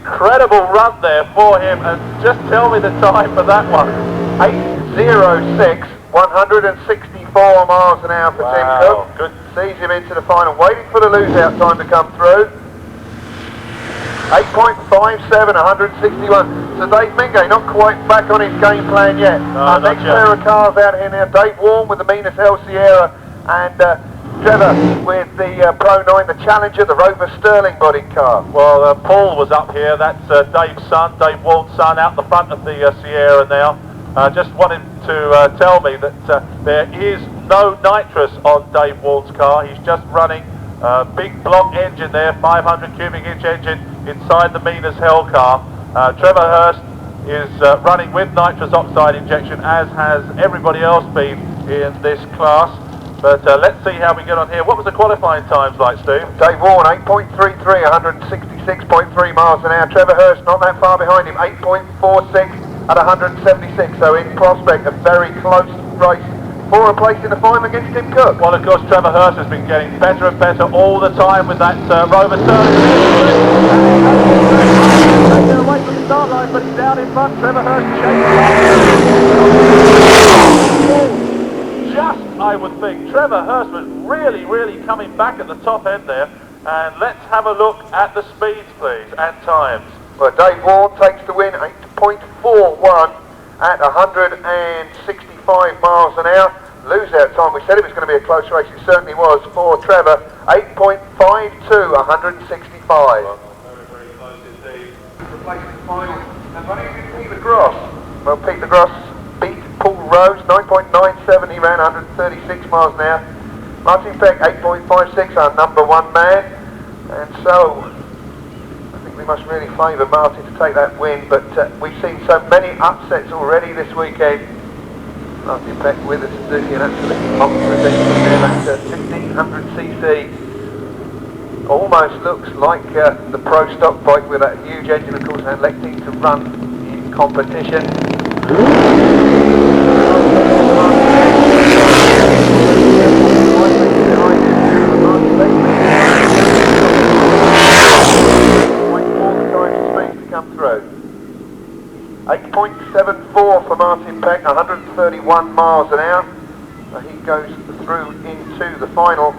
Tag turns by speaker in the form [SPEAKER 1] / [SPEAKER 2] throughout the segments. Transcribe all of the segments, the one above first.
[SPEAKER 1] incredible run there for him, and just tell me the time for that one.
[SPEAKER 2] 8:06, 164 miles an hour for Tim Cook.
[SPEAKER 1] Good.
[SPEAKER 2] Sees him into the final, waiting for the lose-out time to come through. 8.57, 161. So Dave Mingay not quite back on his game plan yet. Our next pair of cars out here now, Dave Warren with the Minas L Sierra, and Trevor with the Pro 9, the Challenger, the Rover Sterling bodied car.
[SPEAKER 1] Well, Paul was up here. That's Dave's son, Dave Warren's son, out the front of the Sierra now. Just wanted to tell me that there is no nitrous on Dave Warren's car. He's just running a big block engine there, 500 cubic inch engine inside the Minas Hell car. Trevor Hurst is running with nitrous oxide injection, as has everybody else been in this class. But let's see how we get on here. What was the qualifying times like, Steve?
[SPEAKER 2] Dave Warren, 8.33, 166.3 miles an hour. Trevor Hurst not that far behind him, 8.46 at 176. So in prospect, a very close race for a place in the final against Tim Cook.
[SPEAKER 1] Well, of course, Trevor Hurst has been getting better and better all the time with that Rover Sterling. Taken away from the start line, but he's down in front. Trevor Hurst chasing. Just, I would think, Trevor Hurst was really, really coming back at the top end there. And let's have a look at the speeds, please, and times.
[SPEAKER 2] Well, Dave Warren takes the win, 8.41 at 165 miles an hour. Lose-out time, we said it was going to be a close race, it certainly was for Trevor, 8.52, 165.
[SPEAKER 1] Well, very, very close indeed.
[SPEAKER 2] Replacing the final, and running with Peter Gross. Well, Peter Gross beat Paul Rose, 9.97, he ran 136 miles an hour. Martin Peck, 8.56, our number one man. And so, I think we must really favour Martin to take that win, but we've seen so many upsets already this weekend. Martin Peck with a Suzuki, an absolutely monstrous engine there, that's 1500cc. Almost looks like the Pro Stock bike with that huge engine, of course, and electing to run in competition. Come through. 8.74 for Martin Peck, 131 miles an hour. So he goes through into the final.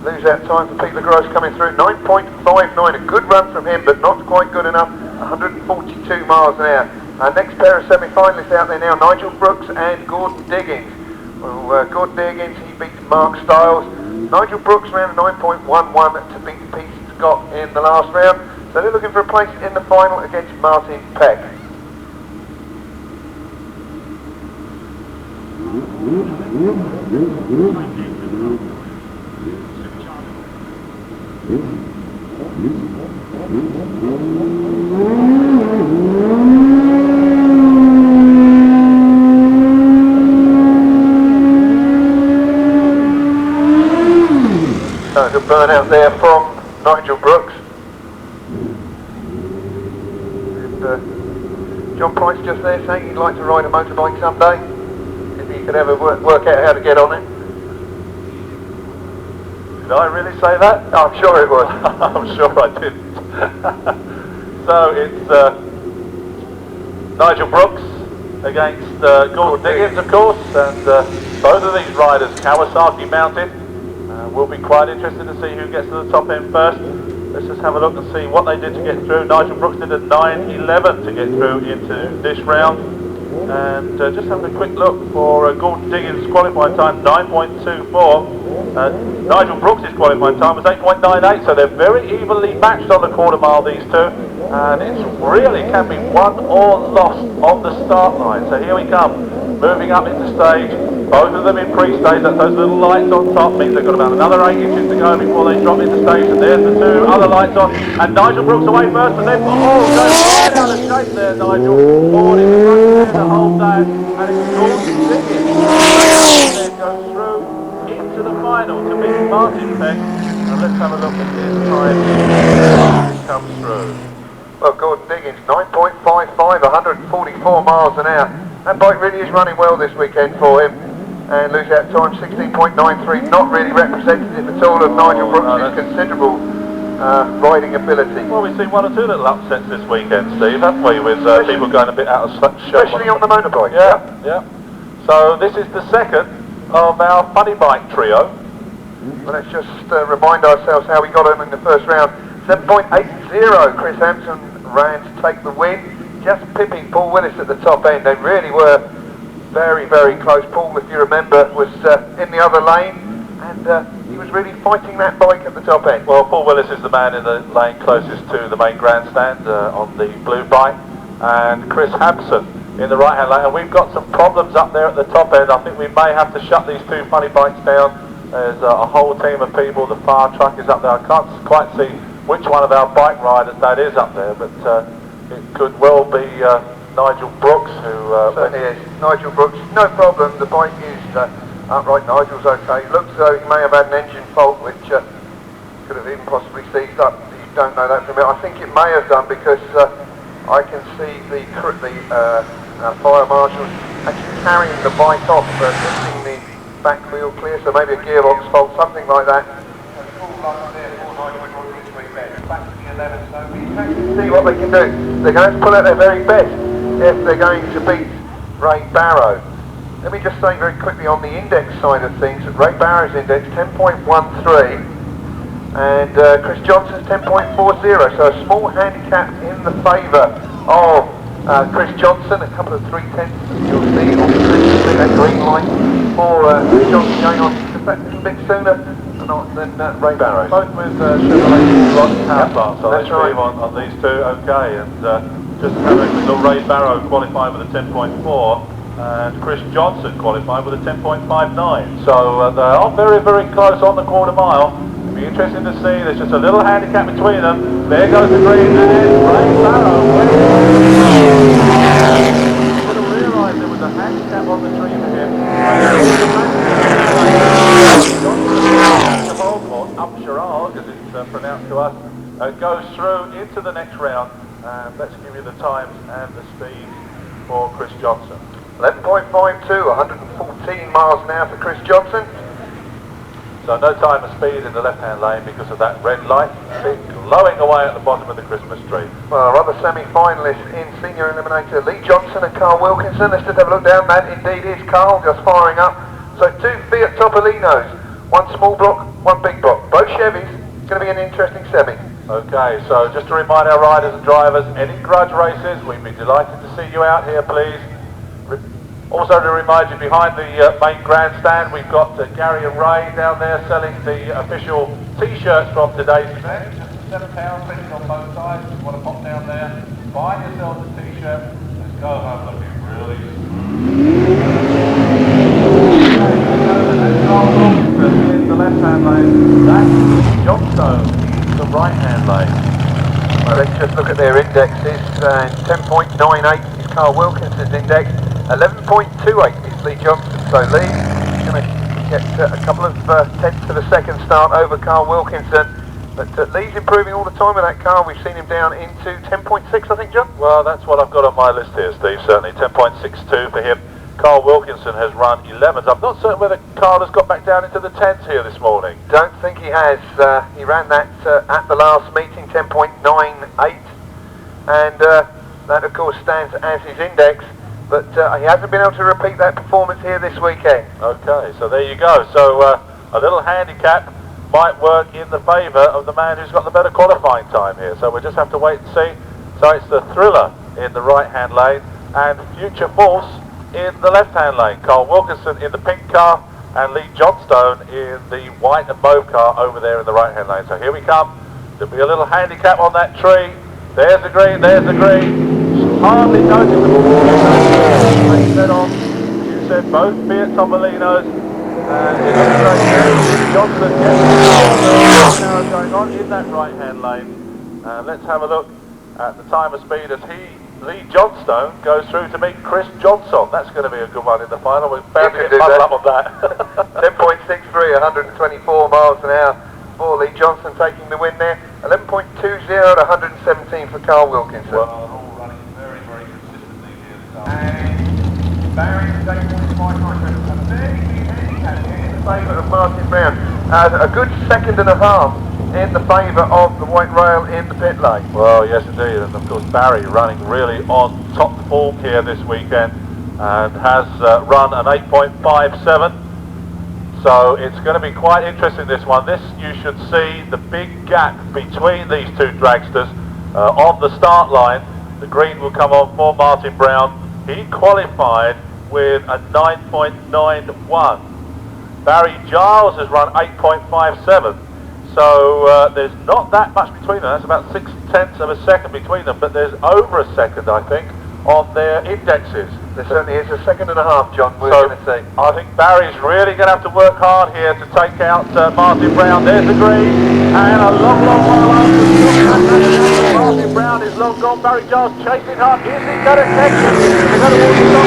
[SPEAKER 2] Lose-out time for Peter Gross coming through, 9.59, a good run from him, but not quite good enough, 142 miles an hour. Our next pair of semi-finalists out there now, Nigel Brooks and Gordon Diggins. Well, Gordon Diggins, he beat Mark Stiles. Nigel Brooks ran a 9.11 to beat Pete Scott in the last round. So they're looking for a place in the final against Martin Peck. So a good burnout there from Nigel Brooks. And John Price just there saying he'd like to ride a motorbike someday, if he could ever work out how to get on it.
[SPEAKER 1] Did I really say that?
[SPEAKER 2] I'm sure it was.
[SPEAKER 1] I'm sure I didn't. So it's Nigel Brooks against Gordon Diggins, of course, and both of these riders Kawasaki mounted. We'll be quite interested to see who gets to the top end first. Let's just have a look and see what they did to get through. Nigel Brooks did a 9.11 to get through into this round. And just having a quick look for Gordon Diggins' qualifying time, 9.24. Nigel Brooks' qualifying time was 8.98, so they're very evenly matched on the quarter mile, these two. And it really can be won or lost on the start line. So here we come, moving up into stage. Both of them in pre-stage, that's those little lights on top, means they've got about another 8 inches to go before they drop into stage, and there's the two other lights on, and Nigel Brooks away first, but then, goes right out of shape there, Nigel, forward in front there the whole day, and it's Gordon Diggins, then goes through into the final to beat Martin Peck, and let's have a look at his time as it comes through.
[SPEAKER 2] Well, Gordon Diggins, 9.55, 144 miles an hour. That bike really is running well this weekend for him. And lose-out time 16.93, not really representative at all of Nigel Brooks' considerable riding ability.
[SPEAKER 1] Well, we've seen one or two little upsets this weekend, Steve, haven't we, with people going a bit out of show.
[SPEAKER 2] Especially on the motorbike.
[SPEAKER 1] Yeah. So this is the second of our funny bike trio.
[SPEAKER 2] Well, let's just remind ourselves how we got him in the first round. 7.80, Chris Hampson ran to take the win. Just pipping Paul Willis at the top end. They really were very, very close. Paul, if you remember, was in the other lane, and he was really fighting that bike at the top end.
[SPEAKER 1] Well, Paul Willis is the man in the lane closest to the main grandstand on the blue bike, and Chris Hampson in the right-hand lane. And we've got some problems up there at the top end. I think we may have to shut these two funny bikes down. There's a whole team of people. The fire truck is up there. I can't quite see which one of our bike riders that is up there, but it could well be Nigel Brooks, who...
[SPEAKER 2] Certainly is. Nigel Brooks, no problem. The bike is upright. Nigel's okay. Looks as though he may have had an engine fault, which could have even possibly seized up. You don't know that from it. I think it may have done, because I can see the fire marshal actually carrying the bike off, lifting the back wheel clear, so maybe a gearbox fault, something like that. See what they can do. They're going to pull out their very best if they're going to beat Ray Barrow. Let me just say very quickly on the index side of things, that Ray Barrow's index 10.13 and Chris Johnson's 10.40, so a small handicap in the favour of Chris Johnson. A couple of 3/10 you'll see on the screen. You see that green light for Chris Johnson going on just a little bit sooner than Ray Barrow.
[SPEAKER 1] Both with Chevrolet Rocky power plants, so
[SPEAKER 2] that's right.
[SPEAKER 1] on these two, okay, and just to have a quick look, Ray Barrow qualified with a 10.4 and Chris Johnson qualified with a 10.59, so they are very, very close on the quarter mile. It'll be interesting to see. There's just a little handicap between them. There goes the green, and Ray Barrow. I didn't realise there was a handicap on the tree for him. Upsharal, as it's pronounced to us, goes through into the next round, and let's give you the times and the speed for Chris Johnson.
[SPEAKER 2] 11.52, 114 miles an hour for Chris Johnson.
[SPEAKER 1] So no time of speed in the left-hand lane because of that red light, glowing away at the bottom of the Christmas tree.
[SPEAKER 2] Well, our other semi-finalists in Senior Eliminator, Lee Johnson and Carl Wilkinson. Let's just have a look down. That indeed is Carl, just firing up. So two Fiat Topolinos, one small block, one big block. Both Chevys. It's going to be an interesting semi.
[SPEAKER 1] Okay, so just to remind our riders and drivers, any grudge races, we'd be delighted to see you out here, please. Also to remind you, behind the main grandstand, we've got Gary and Ray down there selling the official T-shirts from today's event. Just £7 fitting on both sides. If you want to pop down there, buy yourself a T-shirt. Let's go home looking really in the left-hand lane. That's Johnstone in the right-hand lane.
[SPEAKER 2] Well, let's just look at their indexes. 10.98 is Carl Wilkinson's index. 11.28 is Lee Johnson. So Lee is going to get a couple of tenths of a second start over Carl Wilkinson. But Lee's improving all the time with that car. We've seen him down into 10.6, I think, John?
[SPEAKER 1] Well, that's what I've got on my list here, Steve, certainly. 10.62 for him. Carl Wilkinson has run 11s. I'm not certain whether Carl has got back down into the 10s here this morning.
[SPEAKER 2] Don't think he has. He ran that at the last meeting, 10.98. And that, of course, stands as his index. But he hasn't been able to repeat that performance here this weekend.
[SPEAKER 1] Okay, so there you go. So a little handicap might work in the favour of the man who's got the better qualifying time here. So we'll just have to wait and see. So it's the Thriller in the right-hand lane and Future Force in the left-hand lane. Carl Wilkinson in the pink car and Lee Johnstone in the white and mauve car over there in the right-hand lane. So here we come. There'll be a little handicap on that tree. There's the green, there's the green. Hardly noticeable. Like said on, you said both Fiat Topolinos, and it looks like Johnson gets the going on in that right-hand lane. Let's have a look at the time of speed as Lee Johnstone goes through to meet Chris Johnson. That's going to be a good one in the final. We're bound to get muddled up on that.
[SPEAKER 2] 10.63, 124 miles an hour for Lee Johnson taking the win there. 11.20 at 117 for Carl Wilkinson.
[SPEAKER 1] Well, all running very, very consistently here this
[SPEAKER 2] And Barry, 8.59, a very big handicap here in the favour of Martin Brown. A good second and a half in the favour of the white rail in the pit lane.
[SPEAKER 1] Well, yes indeed, and of course Barry running really on top form here this weekend and has run an 8.57. So it's going to be quite interesting, this one. This, you should see the big gap between these two dragsters on the start line. The green will come on for Martin Brown. He qualified with a 9.91. Barry Giles has run 8.57. So there's not that much between them. That's about 0.6 of a second between them, but there's over a second, I think, on their indexes.
[SPEAKER 2] There certainly is a second and a half, John, we're going to see.
[SPEAKER 1] I think Barry's really going to have to work hard here to take out Martin Brown. There's the green, and a long while after. Martin Brown is long gone. Barry Giles chasing hard. Is he going to catch him? He's going to walk the top.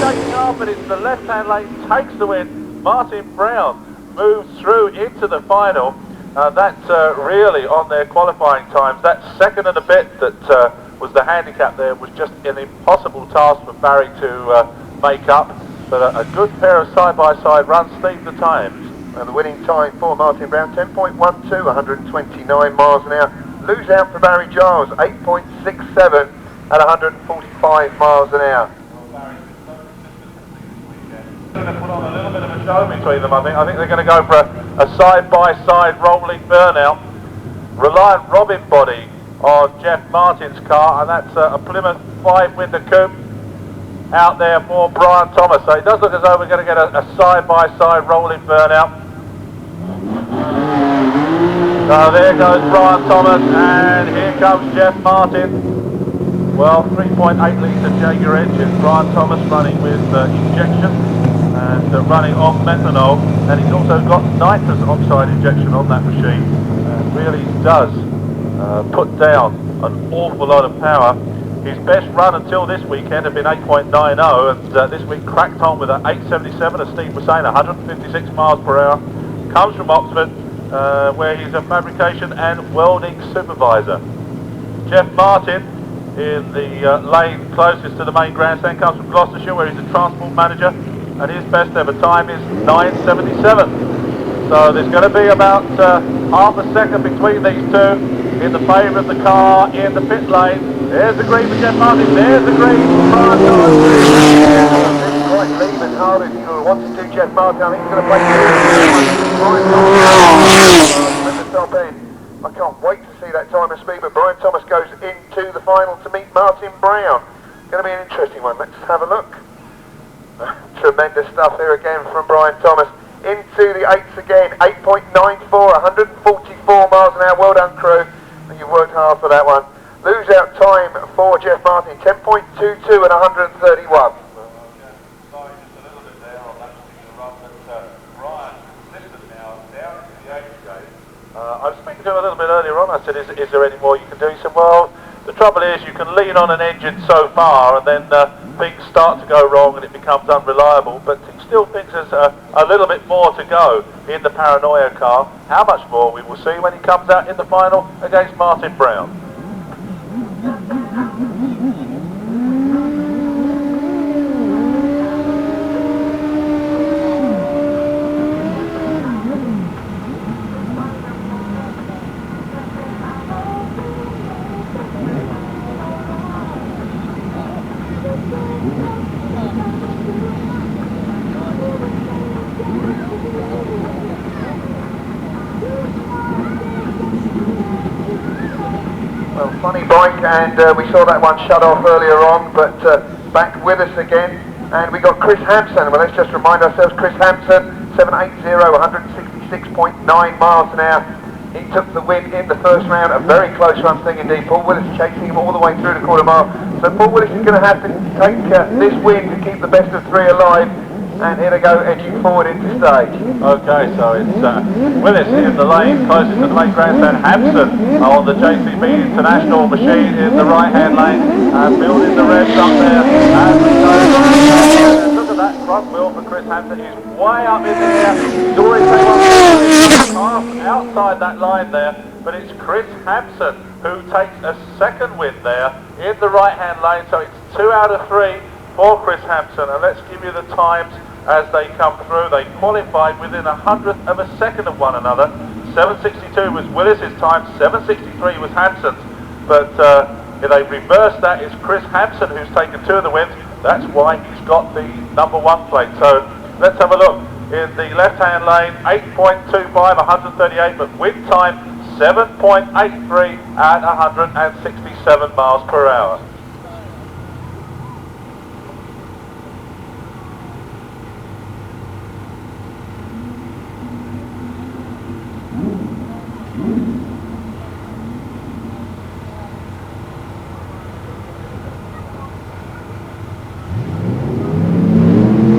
[SPEAKER 1] Shaking off, but it's the left-hand lane takes the win. Martin Brown moves through into the final. That's really on their qualifying times. That second and a bit that was the handicap there was just an impossible task for Barry to make up. But a good pair of side-by-side runs steam the times.
[SPEAKER 2] And the winning time for Martin Brown, 10.12, 129 miles an hour. Lose out for Barry Giles, 8.67 at 145 miles an hour.
[SPEAKER 1] They're going to put on a little bit of a show between them, I think. I think they're going to go for a side-by-side rolling burnout. Reliant Robin body on Jeff Martin's car, and that's a Plymouth 5-window coupe out there for Brian Thomas. So it does look as though we're going to get a side-by-side rolling burnout. So there goes Brian Thomas, and here comes Jeff Martin. Well, 3.8 litre Jaeger engine. Brian Thomas running with injection and running on methanol, and he's also got nitrous oxide injection on that machine. Really does put down an awful lot of power. His best run until this weekend had been 8.90, and this week cracked on with an 8.77, as Steve was saying, 156 miles per hour. Comes from Oxford, where he's a fabrication and welding supervisor. Jeff Martin, in the lane closest to the main grandstand, comes from Gloucestershire, where he's a transport manager, and his best ever time is 9.77. So there's going to be about half a second between these two in the favour of the car in the pit lane. There's the green for Jeff Martin. There's the green for Brian Thomas.
[SPEAKER 2] It's quite leaving hard if he wants to do Jeff Martin. I think he's going to play at the top end. I can't wait to see that time of speed, but Brian Thomas goes into the final to meet Martin Brown. Going to be an interesting one. Let's have a look. Tremendous stuff here again from Brian Thomas. Into the 8s again, 8.94, 144 miles an hour. Well done, crew. And you've worked hard for that one. Lose out time for Jeff Martin, 10.22 and 131.
[SPEAKER 1] I was speaking to him a little bit earlier on. I said, is there any more you can do? He said, well, the trouble is you can lean on an engine so far and then things start to go wrong and it becomes unreliable, but he still thinks there's a little bit more to go in the Paranoia car. How much more we will see when he comes out in the final against Martin Brown.
[SPEAKER 2] Well, funny bike, and we saw that one shut off earlier on, but back with us again. And we got Chris Hampson. Well, let's just remind ourselves, Chris Hampson, 780, 166.9 miles an hour. He took the win in the first round, a very close run thing indeed. Paul Willis chasing him all the way through the quarter mile. So Paul Willis is going to have to take this win to keep the best of three alive. And here they go, edging forward into stage.
[SPEAKER 1] Okay, so it's Willis in the lane, closest to the main grandstand. Hampson on the JCB International machine in the right-hand lane, and building the revs up there. And we go. Look at that front wheel for Chris Hampson. He's way up in the air. He's already taken outside that line there, but it's Chris Hampson who takes a second win there in the right-hand lane. So it's 2 out of 3 for Chris Hampson, and let's give you the times as they come through. They qualified within 100th of a second of one another, 762 was Willis's time, 763 was Hanson's. But in a reverse, that is Chris Hampson who's taken 2 of the wins. That's why he's got the number 1 plate. So let's have a look. In the left-hand lane, 8.25, 138, but win time 7.83 at 167 miles per hour.